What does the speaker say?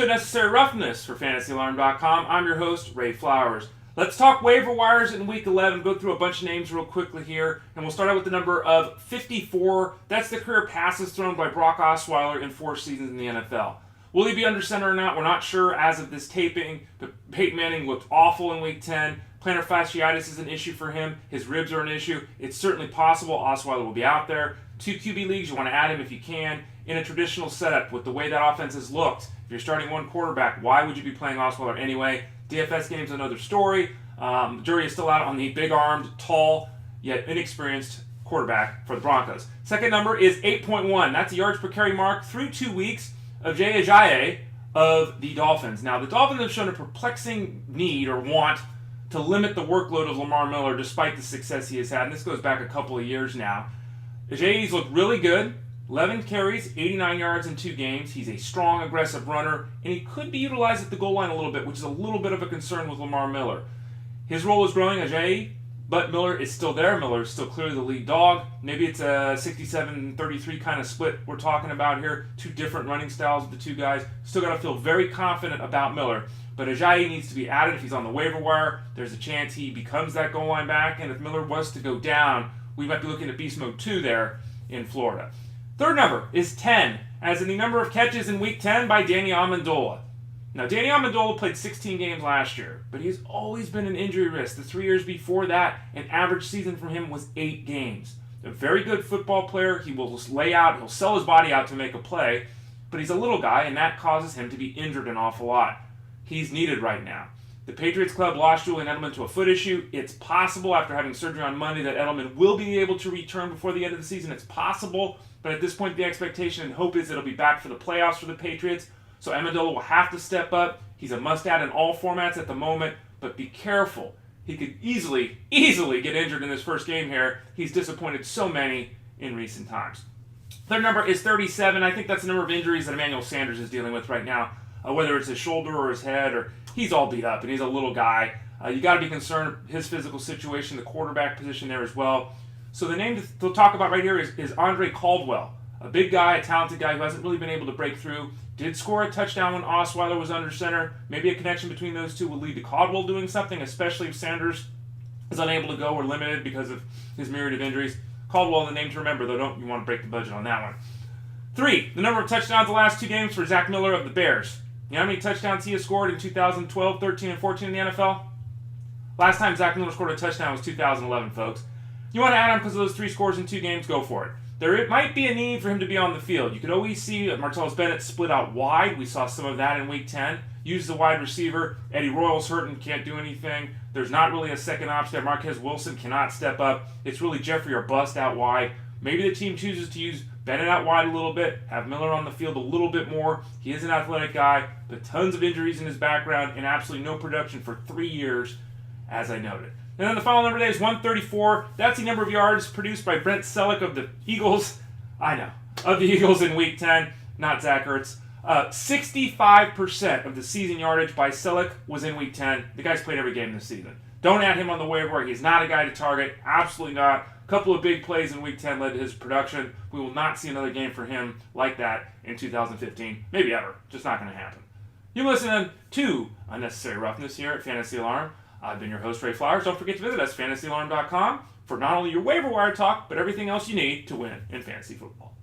to Necessary Roughness for FantasyAlarm.com. I'm your host, Ray Flowers. Let's talk waiver wires in Week 11. Go through a bunch of names real quickly here, and we'll start out with the number of 54. That's the career passes thrown by Brock Osweiler in 4 seasons in the NFL. Will he be under center or not? We're not sure as of this taping, but Peyton Manning looked awful in Week 10. Plantar fasciitis is an issue for him. His ribs are an issue. It's certainly possible Osweiler will be out there. 2 QB leagues, you want to add him if you can. In a traditional setup, with the way that offense has looked, if you're starting one quarterback, why would you be playing Osweiler anyway? DFS game's another story. The jury is still out on the big-armed, tall, yet inexperienced quarterback for the Broncos. Second number is 8.1. That's the yards per carry mark through 2 weeks of Jay Ajayi of the Dolphins. Now, the Dolphins have shown a perplexing need or want to limit the workload of Lamar Miller despite the success he has had, and this goes back a couple of years now. Ajayi's looked really good. 11 carries, 89 yards in 2 games. He's a strong, aggressive runner, and he could be utilized at the goal line a little bit, which is a little bit of a concern with Lamar Miller. His role is growing, Ajayi, but Miller is still there. Miller is still clearly the lead dog. Maybe it's a 67-33 kind of split we're talking about here. 2 different running styles of the 2 guys. Still got to feel very confident about Miller. But Ajayi needs to be added if he's on the waiver wire. There's a chance he becomes that goal line back, and if Miller was to go down, we might be looking at Beast Mode 2 there in Florida. Third number is 10, as in the number of catches in Week 10 by Danny Amendola. Now, Danny Amendola played 16 games last year, but he's always been an injury risk. The 3 years before that, an average season from him was 8 games. A very good football player. He will just lay out, he'll sell his body out to make a play, but he's a little guy, and that causes him to be injured an awful lot. He's needed right now. The Patriots club lost Julian Edelman to a foot issue. It's possible after having surgery on Monday that Edelman will be able to return before the end of the season. It's possible, but at this point the expectation and hope is that he'll be back for the playoffs for the Patriots. So Amendola will have to step up. He's a must-add in all formats at the moment, but be careful. He could easily get injured in this first game here. He's disappointed so many in recent times. Third number is 37. I think that's the number of injuries that Emmanuel Sanders is dealing with right now, whether it's his shoulder or his head, or he's all beat up, and he's a little guy. You got to be concerned his physical situation, the quarterback position there as well. So the name to talk about right here is Andre Caldwell, a big guy, a talented guy who hasn't really been able to break through. Did score a touchdown when Osweiler was under center. Maybe a connection between those two will lead to Caldwell doing something, especially if Sanders is unable to go or limited because of his myriad of injuries. Caldwell, the name to remember, though, don't you want to break the budget on that one. 3, the number of touchdowns the last 2 games for Zach Miller of the Bears. You know how many touchdowns he has scored in 2012, 13, and 14 in the NFL? Last time Zach Miller scored a touchdown was 2011, folks. You want to add him because of those 3 scores in 2 games, go for it. There might be a need for him to be on the field. You could always see Martellus Bennett split out wide. We saw some of that in Week 10. Use the wide receiver. Eddie Royal's hurt and can't do anything. There's not really a second option there. Marquez Wilson cannot step up. It's really Jeffrey or bust out wide. Maybe the team chooses to use Bennett out wide a little bit, have Miller on the field a little bit more. He is an athletic guy, but tons of injuries in his background and absolutely no production for 3 years, as I noted. And then the final number today is 134. That's the number of yards produced by Brent Selleck of the Eagles. Of the Eagles in Week 10, not Zach Ertz. 65% of the season yardage by Selleck was in Week 10. The guy's played every game this season. Don't add him on the waiver. He's not a guy to target. Absolutely not. A couple of big plays in Week 10 led to his production. We will not see another game for him like that in 2015. Maybe ever. Just not going to happen. You're listening to Unnecessary Roughness here at Fantasy Alarm. I've been your host, Ray Flowers. Don't forget to visit us, FantasyAlarm.com, for not only your waiver wire talk, but everything else you need to win in fantasy football.